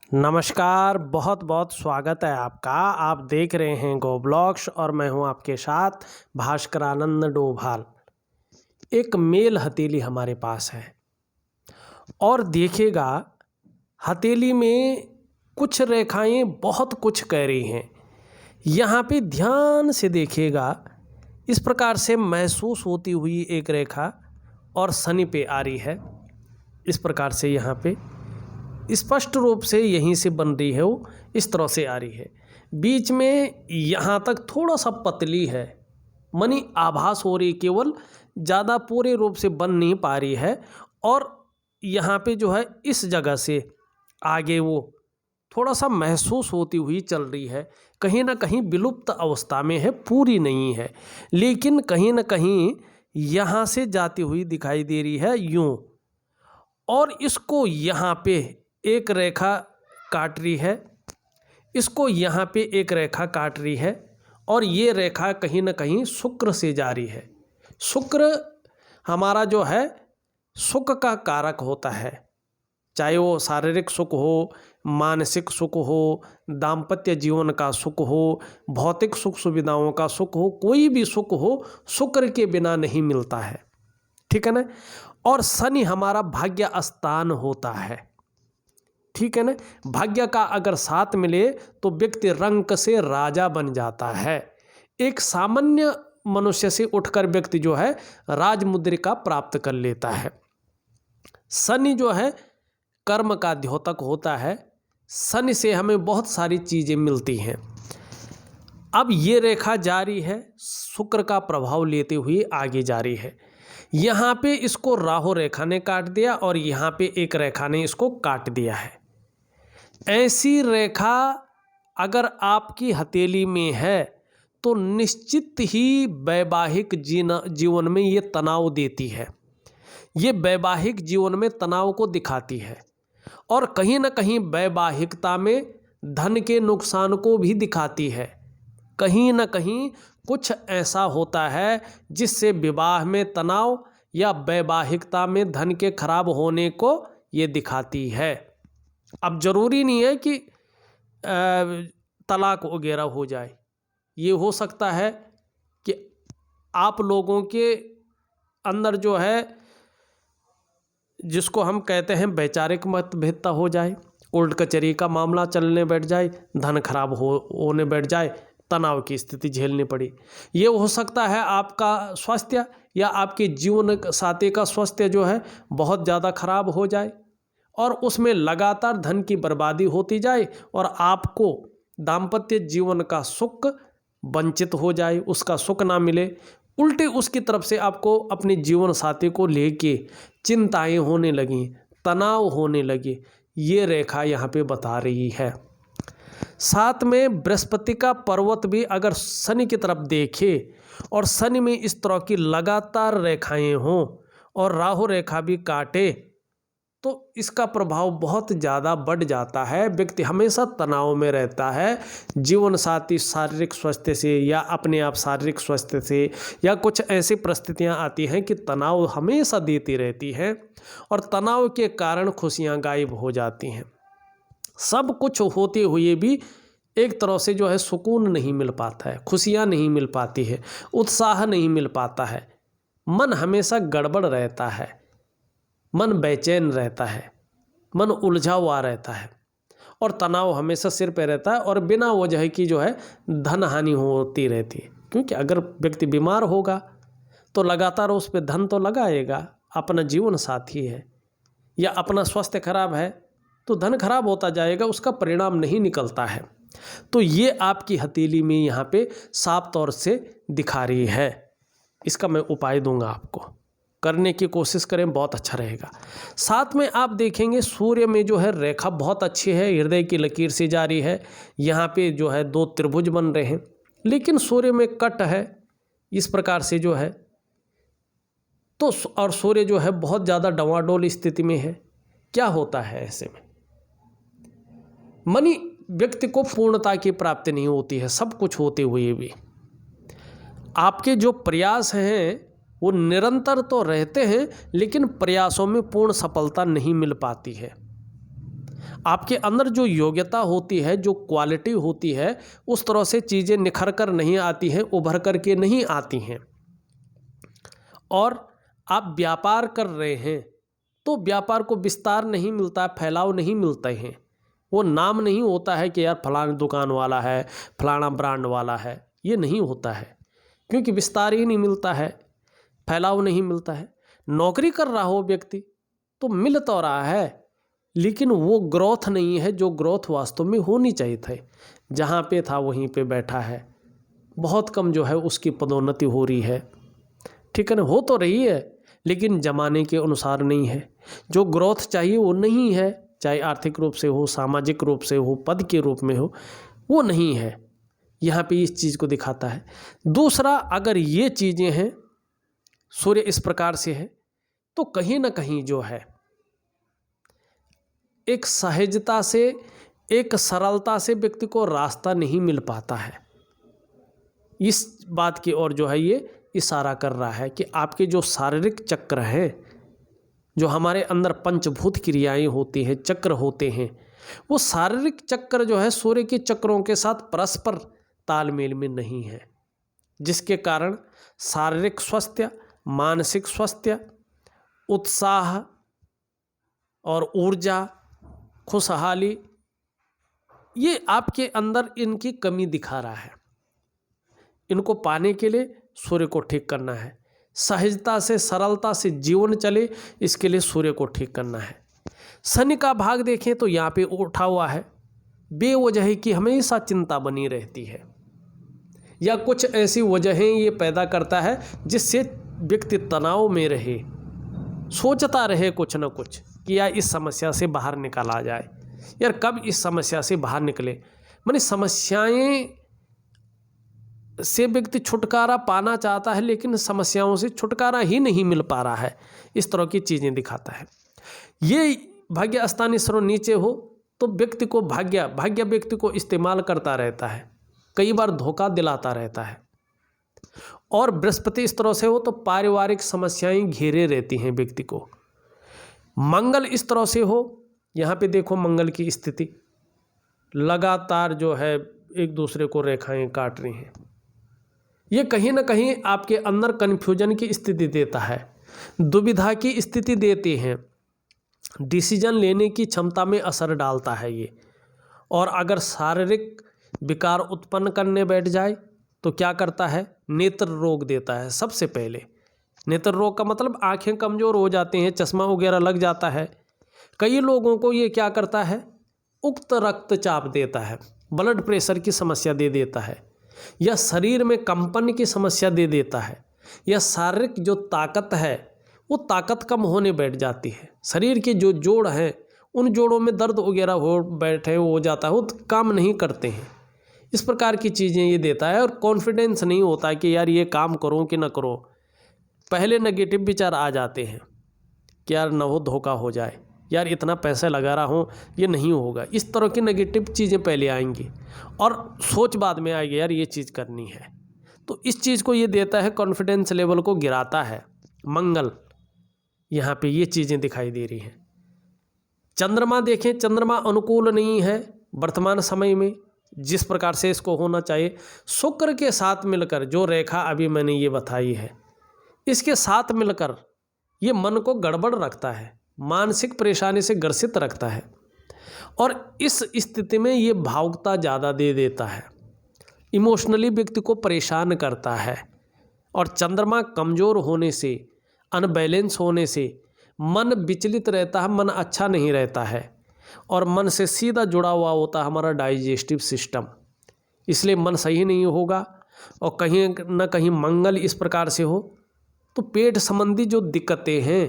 नमस्कार, बहुत बहुत स्वागत है आपका। आप देख रहे हैं गो ब्लॉग्स और मैं हूं आपके साथ भास्करानंद डोभाल। एक मेल हथेली हमारे पास है और देखिएगा हथेली में कुछ रेखाएं बहुत कुछ कह रही हैं। यहाँ पे ध्यान से देखिएगा, इस प्रकार से महसूस होती हुई एक रेखा और शनि पे आ रही है। इस प्रकार से यहाँ पे स्पष्ट रूप से यहीं से बन रही है, वो इस तरह से आ रही है। बीच में यहाँ तक थोड़ा सा पतली है, मनी आभास हो रही, केवल ज़्यादा पूरे रूप से बन नहीं पा रही है। और यहाँ पे जो है इस जगह से आगे वो थोड़ा सा महसूस होती हुई चल रही है। कहीं ना कहीं विलुप्त अवस्था में है, पूरी नहीं है, लेकिन कहीं ना कहीं यहाँ से जाती हुई दिखाई दे रही है यूँ। और इसको यहाँ पे एक रेखा काट रही है, इसको यहाँ पे एक रेखा काट रही है और ये रेखा कहीं ना कहीं शुक्र से जा रही है। शुक्र हमारा जो है सुख का कारक होता है, चाहे वो शारीरिक सुख हो, मानसिक सुख हो, दाम्पत्य जीवन का सुख हो, भौतिक सुख सुविधाओं का सुख हो, कोई भी सुख हो शुक्र के बिना नहीं मिलता है, ठीक है ना। और शनि हमारा भाग्य स्थान होता है, ठीक है ना। भाग्य का अगर साथ मिले तो व्यक्ति रंक से राजा बन जाता है। एक सामान्य मनुष्य से उठकर व्यक्ति जो है राजमुद्रिका प्राप्त कर लेता है। शनि जो है कर्म का द्योतक होता है, शनि से हमें बहुत सारी चीज़ें मिलती हैं। अब ये रेखा जारी है, शुक्र का प्रभाव लेते हुए आगे जारी है। यहाँ पे इसको राहु रेखा ने काट दिया और यहाँ पे एक रेखा ने इसको काट दिया है। ऐसी रेखा अगर आपकी हथेली में है तो निश्चित ही वैवाहिक जीवन में ये तनाव देती है, ये वैवाहिक जीवन में तनाव को दिखाती है और कहीं ना कहीं वैवाहिकता में धन के नुकसान को भी दिखाती है। कहीं ना कहीं कुछ ऐसा होता है जिससे विवाह में तनाव या वैवाहिकता में धन के खराब होने को ये दिखाती है। अब ज़रूरी नहीं है कि तलाक वगैरह हो जाए, ये हो सकता है कि आप लोगों के अंदर जो है जिसको हम कहते हैं वैचारिक मतभेदता हो जाए, कोर्ट कचहरी का मामला चलने बैठ जाए, धन खराब होने बैठ जाए, तनाव की स्थिति झेलनी पड़ी। ये हो सकता है आपका स्वास्थ्य या आपके जीवन साथी का स्वास्थ्य जो है बहुत ज़्यादा खराब हो जाए और उसमें लगातार धन की बर्बादी होती जाए और आपको दाम्पत्य जीवन का सुख वंचित हो जाए, उसका सुख ना मिले। उल्टे उसकी तरफ से आपको अपने जीवन साथी को लेके चिंताएं होने लगी, तनाव होने लगे, ये रेखा यहाँ पे बता रही है। साथ में बृहस्पति का पर्वत भी अगर शनि की तरफ देखे और शनि में इस तरह की लगातार रेखाएं हों और राहु रेखा भी काटे तो इसका प्रभाव बहुत ज़्यादा बढ़ जाता है। व्यक्ति हमेशा तनाव में रहता है, जीवन साथी शारीरिक स्वास्थ्य से या अपने आप शारीरिक स्वास्थ्य से या कुछ ऐसी परिस्थितियां आती हैं कि तनाव हमेशा देती रहती हैं और तनाव के कारण खुशियां गायब हो जाती हैं। सब कुछ होते हुए भी एक तरह से जो है सुकून नहीं मिल पाता है, खुशियां नहीं मिल पाती है, उत्साह नहीं मिल पाता है, मन हमेशा गड़बड़ रहता है, मन बेचैन रहता है, मन उलझा हुआ रहता है और तनाव हमेशा सिर पे रहता है और बिना वजह की जो है धन हानि होती रहती है। क्योंकि अगर व्यक्ति बीमार होगा तो लगातार उस पर धन तो लगाएगा, अपना जीवन साथी है, या अपना स्वास्थ्य खराब है तो धन खराब होता जाएगा, उसका परिणाम नहीं निकलता है। तो ये आपकी हथेली में यहाँ पे साफ तौर से दिखा रही है। इसका मैं उपाय दूंगा आपको, करने की कोशिश करें, बहुत अच्छा रहेगा। साथ में आप देखेंगे सूर्य में जो है रेखा बहुत अच्छी है, हृदय की लकीर से जारी है। यहाँ पे जो है दो त्रिभुज बन रहे हैं, लेकिन सूर्य में कट है इस प्रकार से जो है तो, और सूर्य जो है बहुत ज़्यादा डवाडोल स्थिति में है। क्या होता है ऐसे में? मनी व्यक्ति को पूर्णता की प्राप्ति नहीं होती है, सब कुछ होते हुए भी आपके जो प्रयास हैं वो निरंतर तो रहते हैं, लेकिन प्रयासों में पूर्ण सफलता नहीं मिल पाती है। आपके अंदर जो योग्यता होती है, जो क्वालिटी होती है, उस तरह से चीज़ें निखर कर नहीं आती हैं, उभर कर के नहीं आती हैं। और आप व्यापार कर रहे हैं तो व्यापार को विस्तार नहीं मिलता, फैलाव नहीं मिलते हैं। वो नाम नहीं होता है कि यार फलाना दुकान वाला है, फलाना ब्रांड वाला है, ये नहीं होता है, क्योंकि विस्तार ही नहीं मिलता है, फैलाव नहीं मिलता है। नौकरी कर रहा हो व्यक्ति तो मिल तो रहा है, लेकिन वो ग्रोथ नहीं है जो ग्रोथ वास्तव में होनी चाहिए थे। जहाँ पे था वहीं पे बैठा है, बहुत कम जो है उसकी पदोन्नति हो रही है, ठीक है ना, हो तो रही है लेकिन ज़माने के अनुसार नहीं है। जो ग्रोथ चाहिए वो नहीं है, चाहे आर्थिक रूप से हो, सामाजिक रूप से हो, पद के रूप में हो, वो नहीं है। यहाँ पे इस चीज़ को दिखाता है। दूसरा, अगर ये चीज़ें हैं, सूर्य इस प्रकार से है, तो कहीं ना कहीं जो है एक सहजता से, एक सरलता से व्यक्ति को रास्ता नहीं मिल पाता है। इस बात की ओर जो है ये इशारा कर रहा है कि आपके जो शारीरिक चक्र हैं, जो हमारे अंदर पंचभूत क्रियाएं होती हैं, चक्र होते हैं, वो शारीरिक चक्र जो है सूर्य के चक्रों के साथ परस्पर तालमेल में नहीं है, जिसके कारण शारीरिक स्वास्थ्य, मानसिक स्वास्थ्य, उत्साह और ऊर्जा, खुशहाली, ये आपके अंदर इनकी कमी दिखा रहा है। इनको पाने के लिए सूर्य को ठीक करना है। सहजता से, सरलता से जीवन चले, इसके लिए सूर्य को ठीक करना है। शनि का भाग देखें तो यहाँ पे उठा हुआ है, बेवजह की हमेशा चिंता बनी रहती है, या कुछ ऐसी वजहें ये पैदा करता है जिससे व्यक्ति तनाव में रहे, सोचता रहे कुछ न कुछ कि यार इस समस्या से बाहर निकाला जाए, यार कब इस समस्या से बाहर निकले। माने समस्याएं से व्यक्ति छुटकारा पाना चाहता है लेकिन समस्याओं से छुटकारा ही नहीं मिल पा रहा है, इस तरह की चीज़ें दिखाता है। ये भाग्य स्थानीय स्रोत नीचे हो तो व्यक्ति को भाग्य व्यक्ति को इस्तेमाल करता रहता है, कई बार धोखा दिलाता रहता है। और बृहस्पति इस तरह से हो तो पारिवारिक समस्याएं घेरे रहती हैं व्यक्ति को। मंगल इस तरह से हो, यहाँ पे देखो मंगल की स्थिति लगातार जो है एक दूसरे को रेखाएं काट रही हैं, ये कहीं ना कहीं आपके अंदर कन्फ्यूजन की स्थिति देता है, दुविधा की स्थिति देती हैं, डिसीजन लेने की क्षमता में असर डालता है ये। और अगर शारीरिक विकार उत्पन्न करने बैठ जाए तो क्या करता है, नेत्र रोग देता है। सबसे पहले नेत्र रोग का मतलब आंखें कमज़ोर हो जाती हैं, चश्मा वगैरह लग जाता है। कई लोगों को ये क्या करता है, उक्त रक्तचाप देता है, ब्लड प्रेशर की समस्या दे देता है, या शरीर में कंपन की समस्या दे देता है, या शारीरिक जो ताकत है वो ताकत कम होने बैठ जाती है। शरीर के जो जोड़ हैं उन जोड़ों में दर्द वगैरह हो जाता है, वो काम नहीं करते हैं। इस प्रकार की चीज़ें ये देता है। और कॉन्फिडेंस नहीं होता है कि यार ये काम करूँ कि ना करूँ। पहले नेगेटिव विचार आ जाते हैं कि यार न हो धोखा हो जाए, यार इतना पैसा लगा रहा हूँ ये नहीं होगा, इस तरह की नेगेटिव चीज़ें पहले आएंगी और सोच बाद में आएगी यार ये चीज़ करनी है। तो इस चीज़ को ये देता है, कॉन्फिडेंस लेवल को गिराता है मंगल। यहाँ पे ये चीज़ें दिखाई दे रही हैं। चंद्रमा देखें, चंद्रमा अनुकूल नहीं है वर्तमान समय में जिस प्रकार से इसको होना चाहिए। शुक्र के साथ मिलकर जो रेखा अभी मैंने ये बताई है, इसके साथ मिलकर ये मन को गड़बड़ रखता है, मानसिक परेशानी से ग्रसित रखता है, और इस स्थिति में ये भावुकता ज़्यादा दे देता है, इमोशनली व्यक्ति को परेशान करता है। और चंद्रमा कमज़ोर होने से, अनबैलेंस होने से मन विचलित रहता है, मन अच्छा नहीं रहता है, और मन से सीधा जुड़ा हुआ होता है हमारा डाइजेस्टिव सिस्टम, इसलिए मन सही नहीं होगा। और कहीं ना कहीं मंगल इस प्रकार से हो तो पेट संबंधी जो दिक्कतें हैं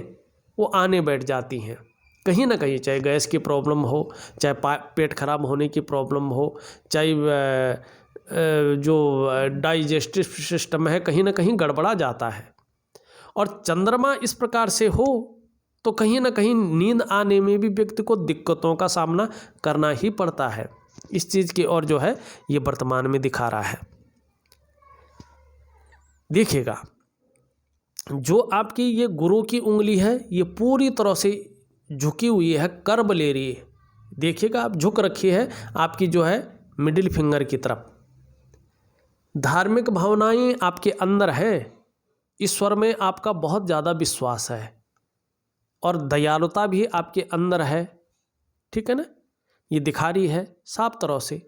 वो आने बैठ जाती हैं कहीं ना कहीं, चाहे गैस की प्रॉब्लम हो, चाहे पेट खराब होने की प्रॉब्लम हो, चाहे जो डाइजेस्टिव सिस्टम है कहीं ना कहीं गड़बड़ा जाता है। और चंद्रमा इस प्रकार से हो तो कहीं ना कहीं नींद आने में भी व्यक्ति को दिक्कतों का सामना करना ही पड़ता है। इस चीज़ की ओर जो है ये वर्तमान में दिखा रहा है। देखिएगा, जो आपकी ये गुरु की उंगली है ये पूरी तरह से झुकी हुई है, कर्ब ले रही है, देखिएगा आप, झुक रखी है आपकी जो है मिडिल फिंगर की तरफ। धार्मिक भावनाएं आपके अंदर हैं, ईश्वर में आपका बहुत ज़्यादा विश्वास है और दयालुता भी आपके अंदर है, ठीक है ना। ये दिखा रही है साफ तरह से।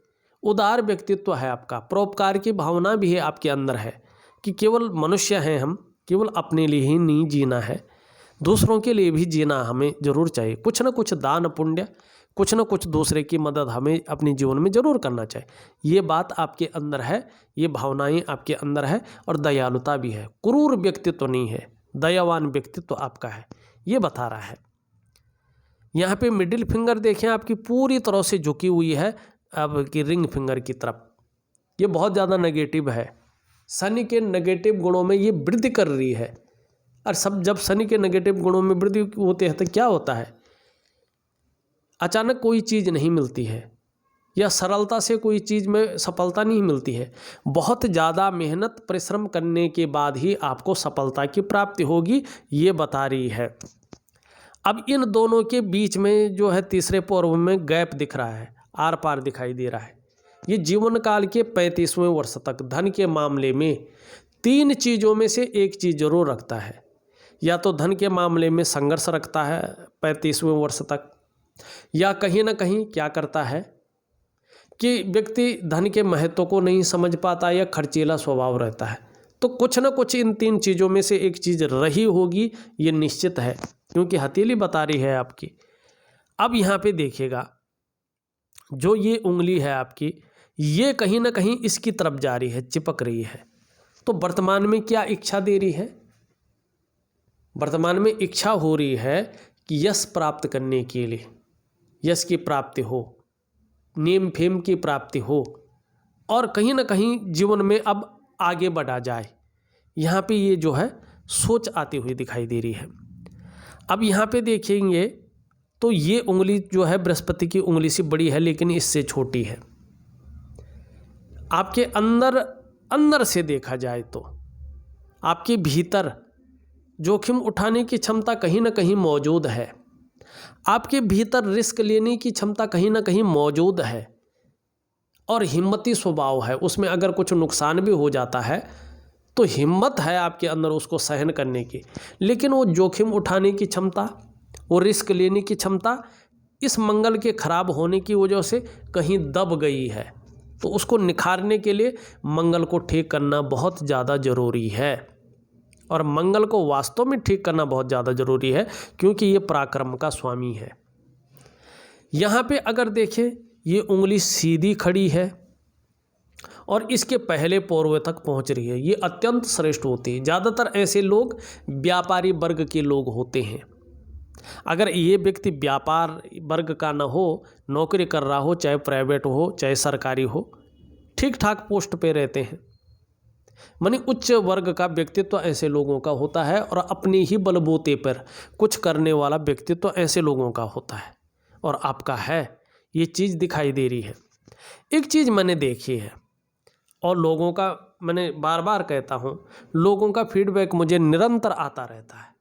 उदार व्यक्तित्व है आपका, परोपकार की भावना भी है आपके अंदर है कि केवल मनुष्य हैं हम, केवल अपने लिए ही नहीं जीना है, दूसरों के लिए भी जीना हमें जरूर चाहिए। कुछ ना कुछ दान पुण्य, कुछ ना कुछ दूसरे की मदद हमें अपने जीवन में जरूर करना चाहिए। ये बात आपके अंदर है, ये भावनाएं आपके अंदर है और दयालुता भी है। क्रूर व्यक्तित्व नहीं है, दयावान व्यक्तित्व आपका है, ये बता रहा है। यहाँ पे मिडिल फिंगर देखें आपकी पूरी तरह से झुकी हुई है आपकी रिंग फिंगर की तरफ। ये बहुत ज़्यादा नेगेटिव है, शनि के नेगेटिव गुणों में ये वृद्धि कर रही है। और सब जब शनि के नेगेटिव गुणों में वृद्धि होते हैं तो क्या होता है, अचानक कोई चीज़ नहीं मिलती है या सरलता से कोई चीज़ में सफलता नहीं मिलती है। बहुत ज़्यादा मेहनत परिश्रम करने के बाद ही आपको सफलता की प्राप्ति होगी, ये बता रही है। अब इन दोनों के बीच में जो है तीसरे पर्व में गैप दिख रहा है, आर पार दिखाई दे रहा है। ये जीवन काल के 35वें वर्ष तक धन के मामले में 3 चीज़ों में से एक चीज़ जरूर रखता है। या तो धन के मामले में संघर्ष रखता है 35वें वर्ष तक, या कहीं ना कहीं क्या करता है कि व्यक्ति धन के महत्व को नहीं समझ पाता या खर्चीला स्वभाव रहता है। तो कुछ ना कुछ इन 3 चीज़ों में से एक चीज़ रही होगी, ये निश्चित है, क्योंकि हथेली बता रही है आपकी। अब यहाँ पे देखिएगा, जो ये उंगली है आपकी, ये कहीं ना कहीं इसकी तरफ जा रही है, चिपक रही है। तो वर्तमान में क्या इच्छा दे रही है, वर्तमान में इच्छा हो रही है कि यश प्राप्त करने के लिए, यश की प्राप्ति हो, नेम फेम की प्राप्ति हो और कहीं ना कहीं जीवन में अब आगे बढ़ा जाए। यहाँ पे ये जो है सोच आती हुई दिखाई दे रही है। अब यहाँ पे देखेंगे तो ये उंगली जो है बृहस्पति की उंगली से बड़ी है, लेकिन इससे छोटी है। आपके अंदर से देखा जाए तो आपके भीतर जोखिम उठाने की क्षमता कहीं ना कहीं मौजूद है, आपके भीतर रिस्क लेने की क्षमता कहीं ना कहीं मौजूद है और हिम्मती स्वभाव है। उसमें अगर कुछ नुकसान भी हो जाता है तो हिम्मत है आपके अंदर उसको सहन करने की, लेकिन वो जोखिम उठाने की क्षमता, वो रिस्क लेने की क्षमता इस मंगल के खराब होने की वजह से कहीं दब गई है। तो उसको निखारने के लिए मंगल को ठीक करना बहुत ज़्यादा ज़रूरी है और मंगल को वास्तव में ठीक करना बहुत ज़्यादा ज़रूरी है, क्योंकि ये पराक्रम का स्वामी है। यहाँ पे अगर देखें, ये उंगली सीधी खड़ी है और इसके पहले पोरवे तक पहुँच रही है। ये अत्यंत श्रेष्ठ होती है। ज़्यादातर ऐसे लोग व्यापारी वर्ग के लोग होते हैं। अगर ये व्यक्ति व्यापार वर्ग का न हो, नौकरी कर रहा हो, चाहे प्राइवेट हो चाहे सरकारी हो, ठीक ठाक पोस्ट पे रहते हैं, मानी उच्च वर्ग का व्यक्तित्व ऐसे लोगों का होता है और अपने ही बलबूते पर कुछ करने वाला व्यक्तित्व ऐसे लोगों का होता है और आपका है। ये चीज़ दिखाई दे रही है। एक चीज़ मैंने देखी है और लोगों का, मैंने बार बार कहता हूँ, लोगों का फीडबैक मुझे निरंतर आता रहता है।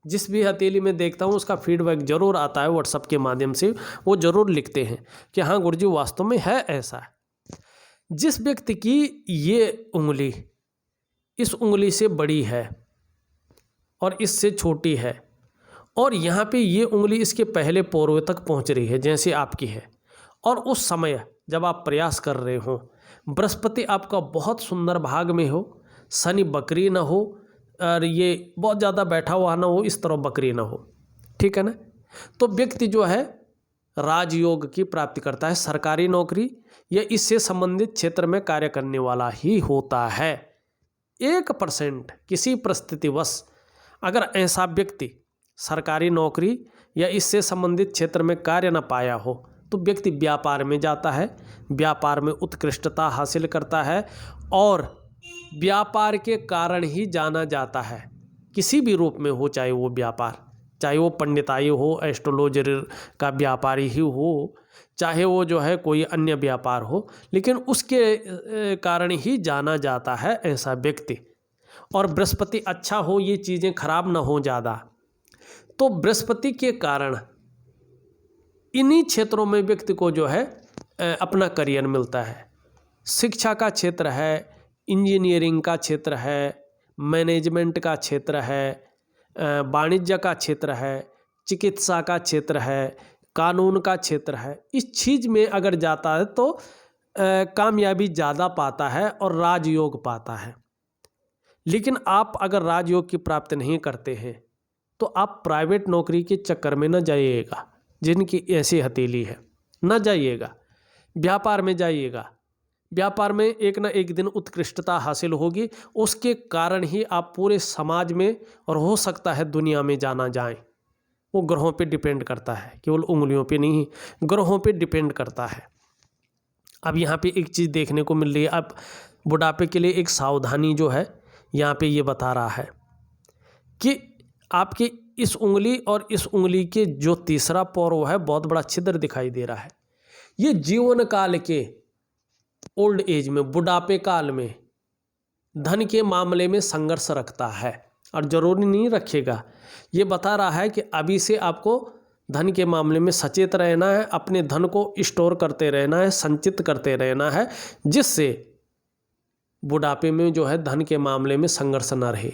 जिस भी हथेली में देखता हूँ उसका फीडबैक ज़रूर आता है व्हाट्सएप के माध्यम से। वो ज़रूर लिखते हैं कि हाँ गुरुजी वास्तव में है ऐसा। जिस व्यक्ति की ये उंगली इस उंगली से बड़ी है और इससे छोटी है और यहाँ पे ये उंगली इसके पहले पोरवे तक पहुँच रही है जैसे आपकी है, और उस समय जब आप प्रयास कर रहे हो, बृहस्पति आपका बहुत सुंदर भाग में हो, शनि बकरी ना हो और ये बहुत ज़्यादा बैठा हुआ ना हो, इस तरह बकरी ना हो, ठीक है ना, तो व्यक्ति जो है राजयोग की प्राप्ति करता है। सरकारी नौकरी या इससे संबंधित क्षेत्र में कार्य करने वाला ही होता है। 1% किसी परिस्थितिवश अगर ऐसा व्यक्ति सरकारी नौकरी या इससे संबंधित क्षेत्र में कार्य न पाया हो तो व्यक्ति व्यापार में जाता है, व्यापार में उत्कृष्टता हासिल करता है और व्यापार के कारण ही जाना जाता है। किसी भी रूप में हो, चाहे वो व्यापार, चाहे वो पंडिताई हो, एस्ट्रोलॉजर का व्यापारी ही हो, चाहे वो जो है कोई अन्य व्यापार हो, लेकिन उसके कारण ही जाना जाता है ऐसा व्यक्ति। और बृहस्पति अच्छा हो, ये चीज़ें खराब ना हो ज़्यादा, तो बृहस्पति के कारण इन्हीं क्षेत्रों में व्यक्ति को जो है अपना करियर मिलता है। शिक्षा का क्षेत्र है, इंजीनियरिंग का क्षेत्र है, मैनेजमेंट का क्षेत्र है, वाणिज्य का क्षेत्र है, चिकित्सा का क्षेत्र है, कानून का क्षेत्र है। इस चीज़ में अगर जाता है तो कामयाबी ज़्यादा पाता है और राजयोग पाता है। लेकिन आप अगर राजयोग की प्राप्ति नहीं करते हैं तो आप प्राइवेट नौकरी के चक्कर में न जाइएगा, जिनकी ऐसी हथेली है, न जाइएगा। व्यापार में जाइएगा, व्यापार में एक न एक दिन उत्कृष्टता हासिल होगी, उसके कारण ही आप पूरे समाज में और हो सकता है दुनिया में जाना जाएं। वो ग्रहों पे डिपेंड करता है, केवल उंगलियों पे नहीं, ग्रहों पे डिपेंड करता है। अब यहाँ पे एक चीज़ देखने को मिल रही है, अब बुढ़ापे के लिए एक सावधानी जो है यहाँ पे ये बता रहा है कि आपकी इस उंगली और इस उंगली के जो तीसरा पौर है बहुत बड़ा छिद्र दिखाई दे रहा है। ये जीवन काल के ओल्ड एज में, बुढ़ापे काल में धन के मामले में संघर्ष रखता है और जरूरी नहीं रखेगा। ये बता रहा है कि अभी से आपको धन के मामले में सचेत रहना है, अपने धन को स्टोर करते रहना है, संचित करते रहना है, जिससे बुढ़ापे में जो है धन के मामले में संघर्ष न रहे।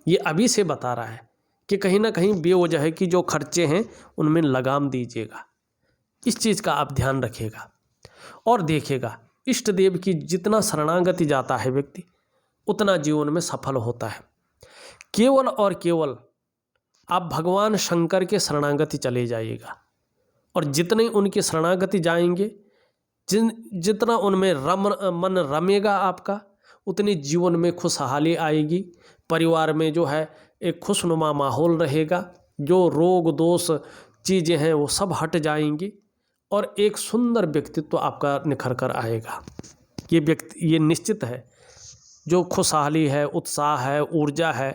ये अभी से बता रहा है कि कहीं ना कहीं बेवजह की जो खर्चे हैं उनमें लगाम दीजिएगा। इस चीज़ का आप ध्यान रखिएगा और देखिएगा, इष्ट देव की जितना शरणागति जाता है व्यक्ति उतना जीवन में सफल होता है। केवल और केवल आप भगवान शंकर के शरणागति चले जाइएगा और जितने उनकी शरणागति जाएंगे, जितना उनमें मन रमेगा आपका, उतनी जीवन में खुशहाली आएगी। परिवार में जो है एक खुशनुमा माहौल रहेगा, जो रोग दोष चीज़ें हैं वो सब हट जाएंगी और एक सुंदर व्यक्तित्व आपका निखर कर आएगा। ये निश्चित है। जो खुशहाली है, उत्साह है, ऊर्जा है,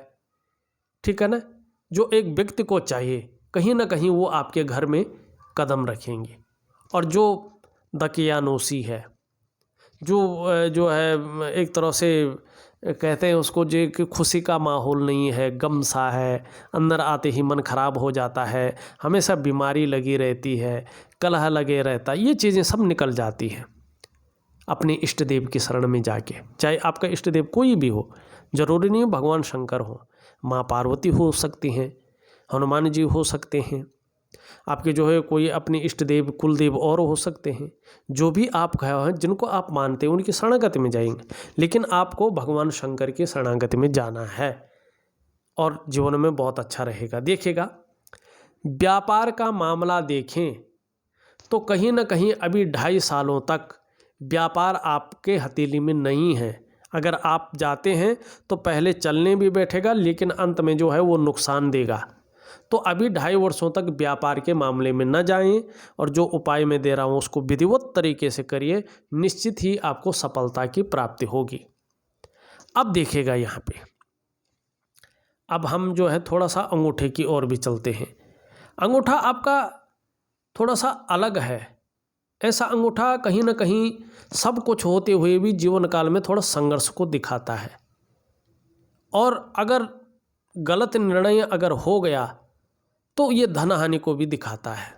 ठीक है ना, जो एक व्यक्ति को चाहिए, कहीं ना कहीं वो आपके घर में कदम रखेंगे। और जो दकियानूसी है, जो है एक तरह से कहते हैं उसको, जो कि खुशी का माहौल नहीं है, गम सा है, अंदर आते ही मन खराब हो जाता है, हमेशा बीमारी लगी रहती है, कलह लगे रहता है, ये चीज़ें सब निकल जाती हैं अपने इष्ट देव की शरण में जाके। चाहे आपका इष्ट देव कोई भी हो, जरूरी नहीं भगवान शंकर हो, माँ पार्वती हो सकती हैं, हनुमान जी हो सकते हैं, आपके जो है कोई अपने इष्ट देव कुल देव और हो सकते हैं। जो भी आप कहे हैं, जिनको आप मानते हैं, उनकी शरणागति में जाएंगे। लेकिन आपको भगवान शंकर की शरणागति में जाना है और जीवन में बहुत अच्छा रहेगा। देखिएगा, व्यापार का मामला देखें तो कहीं ना कहीं अभी 2.5 सालों तक व्यापार आपके हथेली में नहीं है। अगर आप जाते हैं तो पहले चलने भी बैठेगा, लेकिन अंत में जो है वो नुकसान देगा। तो अभी 2.5 वर्षों तक व्यापार के मामले में न जाएं और जो उपाय मैं दे रहा हूँ उसको विधिवत तरीके से करिए, निश्चित ही आपको सफलता की प्राप्ति होगी। अब देखिएगा यहाँ पे, अब हम जो है थोड़ा सा अंगूठे की ओर भी चलते हैं। अंगूठा आपका थोड़ा सा अलग है। ऐसा अंगूठा कहीं ना कहीं सब कुछ होते हुए भी जीवन काल में थोड़ा संघर्ष को दिखाता है, और अगर गलत निर्णय अगर हो गया तो ये धन हानि को भी दिखाता है।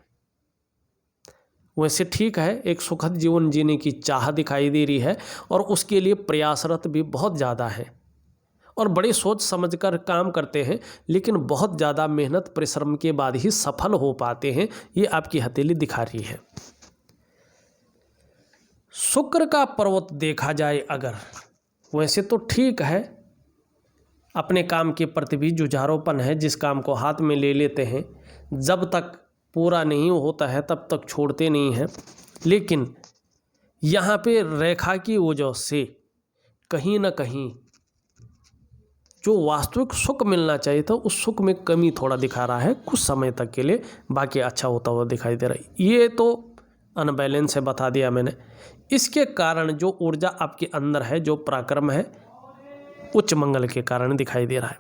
वैसे ठीक है, एक सुखद जीवन जीने की चाह दिखाई दे रही है और उसके लिए प्रयासरत भी बहुत ज़्यादा है और बड़ी सोच समझकर काम करते हैं, लेकिन बहुत ज़्यादा मेहनत परिश्रम के बाद ही सफल हो पाते हैं। ये आपकी हथेली दिखा रही है। शुक्र का पर्वत देखा जाए अगर, वैसे तो ठीक है, अपने काम के प्रति भी जुझारूपन है। जिस काम को हाथ में ले लेते हैं, जब तक पूरा नहीं होता है तब तक छोड़ते नहीं हैं। लेकिन यहाँ पे रेखा की वजह से कहीं ना कहीं जो वास्तविक सुख मिलना चाहिए था उस सुख में कमी थोड़ा दिखा रहा है कुछ समय तक के लिए, बाकी अच्छा होता हुआ दिखाई दे रहा है। ये तो अनबैलेंस है, बता दिया मैंने। इसके कारण जो ऊर्जा आपके अंदर है, जो पराक्रम है, उच्च मंगल के कारण दिखाई दे रहा है।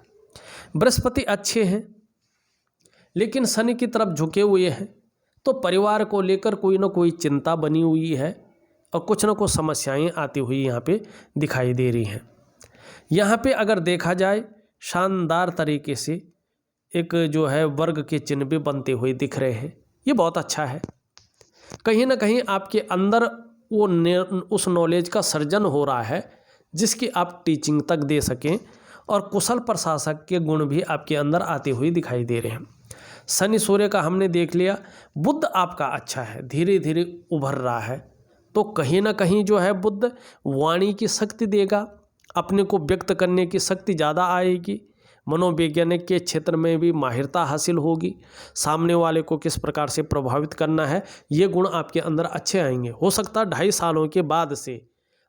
बृहस्पति अच्छे हैं लेकिन शनि की तरफ झुके हुए हैं, तो परिवार को लेकर कोई ना कोई चिंता बनी हुई है और कुछ ना कुछ समस्याएं आती हुई यहाँ पे दिखाई दे रही हैं। यहाँ पे अगर देखा जाए शानदार तरीके से एक जो है वर्ग के चिन्ह भी बनते हुए दिख रहे हैं। ये बहुत अच्छा है। कहीं ना कहीं आपके अंदर उस नॉलेज का सर्जन हो रहा है जिसकी आप टीचिंग तक दे सकें, और कुशल प्रशासक के गुण भी आपके अंदर आते हुए दिखाई दे रहे हैं। शनि सूर्य का हमने देख लिया। बुध आपका अच्छा है, धीरे धीरे उभर रहा है, तो कहीं ना कहीं जो है बुध वाणी की शक्ति देगा, अपने को व्यक्त करने की शक्ति ज़्यादा आएगी, मनोवैज्ञानिक के क्षेत्र में भी माहिरता हासिल होगी, सामने वाले को किस प्रकार से प्रभावित करना है ये गुण आपके अंदर अच्छे आएंगे। हो सकता है 2.5 सालों के बाद से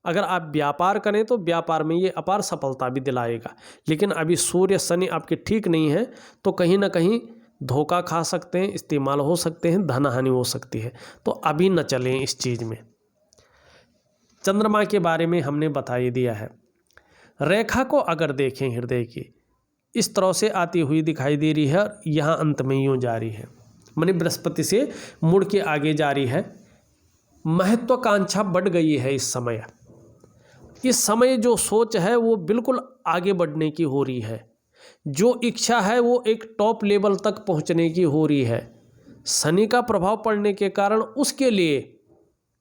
अगर आप व्यापार करें तो व्यापार में ये अपार सफलता भी दिलाएगा, लेकिन अभी सूर्य शनि आपके ठीक नहीं है तो कहीं ना कहीं धोखा खा सकते हैं, इस्तेमाल हो सकते हैं, धन हानि हो सकती है, तो अभी न चलें इस चीज़ में। चंद्रमा के बारे में हमने बता ही दिया है। रेखा को अगर देखें हृदय की, इस तरह से आती हुई दिखाई दे रही है और यहाँ अंत में यूँ जा रही है, माने बृहस्पति से मुड़ के आगे जा रही है। महत्वाकांक्षा बढ़ गई है इस समय। इस समय जो सोच है वो बिल्कुल आगे बढ़ने की हो रही है, जो इच्छा है वो एक टॉप लेवल तक पहुंचने की हो रही है। शनि का प्रभाव पड़ने के कारण उसके लिए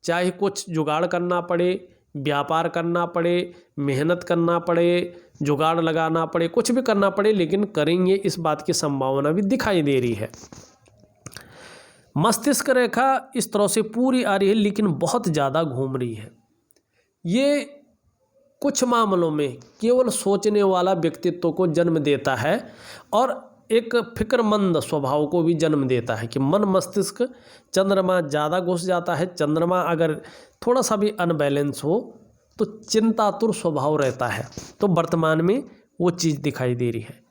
चाहे कुछ जुगाड़ करना पड़े, व्यापार करना पड़े, मेहनत करना पड़े, जुगाड़ लगाना पड़े, कुछ भी करना पड़े, लेकिन करेंगे, इस बात की संभावना भी दिखाई दे रही है। मस्तिष्क रेखा इस तरह से पूरी आ रही है, लेकिन बहुत ज़्यादा घूम रही है। ये कुछ मामलों में केवल सोचने वाला व्यक्तित्व को जन्म देता है और एक फिक्रमंद स्वभाव को भी जन्म देता है कि मन मस्तिष्क चंद्रमा ज़्यादा घुस जाता है। चंद्रमा अगर थोड़ा सा भी अनबैलेंस हो तो चिंतातुर स्वभाव रहता है, तो वर्तमान में वो चीज़ दिखाई दे रही है।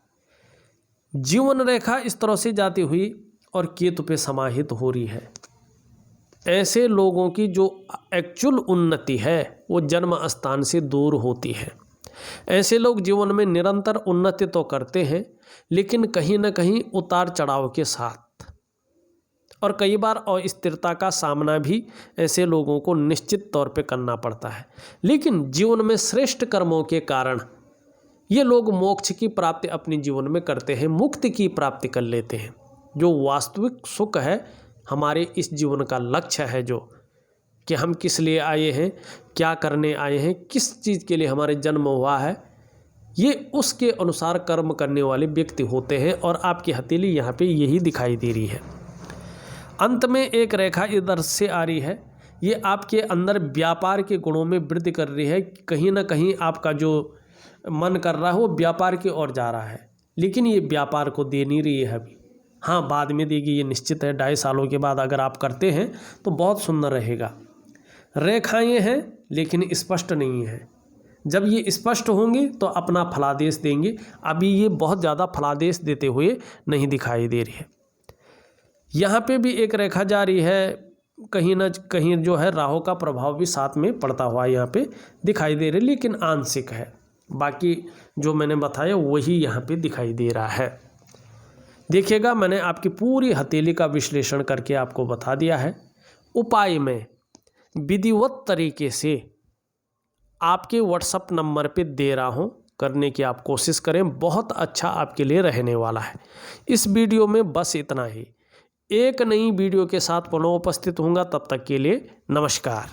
जीवन रेखा इस तरह से जाती हुई और केतु पे समाहित हो रही है। ऐसे लोगों की जो एक्चुअल उन्नति है वो जन्म स्थान से दूर होती है। ऐसे लोग जीवन में निरंतर उन्नति तो करते हैं, लेकिन कहीं ना कहीं उतार चढ़ाव के साथ, और कई बार अस्थिरता का सामना भी ऐसे लोगों को निश्चित तौर पे करना पड़ता है। लेकिन जीवन में श्रेष्ठ कर्मों के कारण ये लोग मोक्ष की प्राप्ति अपने जीवन में करते हैं, मुक्ति की प्राप्ति कर लेते हैं। जो वास्तविक सुख है, हमारे इस जीवन का लक्ष्य है, जो कि हम किस लिए आए हैं, क्या करने आए हैं, किस चीज़ के लिए हमारे जन्म हुआ है, ये उसके अनुसार कर्म करने वाले व्यक्ति होते हैं। और आपकी हथेली यहाँ पे यही दिखाई दे रही है। अंत में एक रेखा इधर से आ रही है, ये आपके अंदर व्यापार के गुणों में वृद्धि कर रही है। कहीं ना कहीं आपका जो मन कर रहा है वो व्यापार की ओर जा रहा है, लेकिन ये व्यापार को दे नहीं रही है अभी। हाँ, बाद में देगी, ये निश्चित है। 2.5 सालों के बाद अगर आप करते हैं तो बहुत सुंदर रहेगा। रेखाएं हैं लेकिन स्पष्ट नहीं है। जब ये स्पष्ट होंगी तो अपना फलादेश देंगे। अभी ये बहुत ज़्यादा फलादेश देते हुए नहीं दिखाई दे रही है। यहाँ पे भी एक रेखा जा रही है, कहीं ना कहीं जो है राहु का प्रभाव भी साथ में पड़ता हुआ यहाँ पे दिखाई दे रहा है, लेकिन आंशिक है। बाकी जो मैंने बताया वही यहाँ पे दिखाई दे रहा है। देखिएगा, मैंने आपकी पूरी हथेली का विश्लेषण करके आपको बता दिया है। उपाय में विधिवत तरीके से आपके व्हाट्सएप नंबर पे दे रहा हूँ, करने की आप कोशिश करें, बहुत अच्छा आपके लिए रहने वाला है। इस वीडियो में बस इतना ही। एक नई वीडियो के साथ पुनः उपस्थित होऊंगा, तब तक के लिए नमस्कार।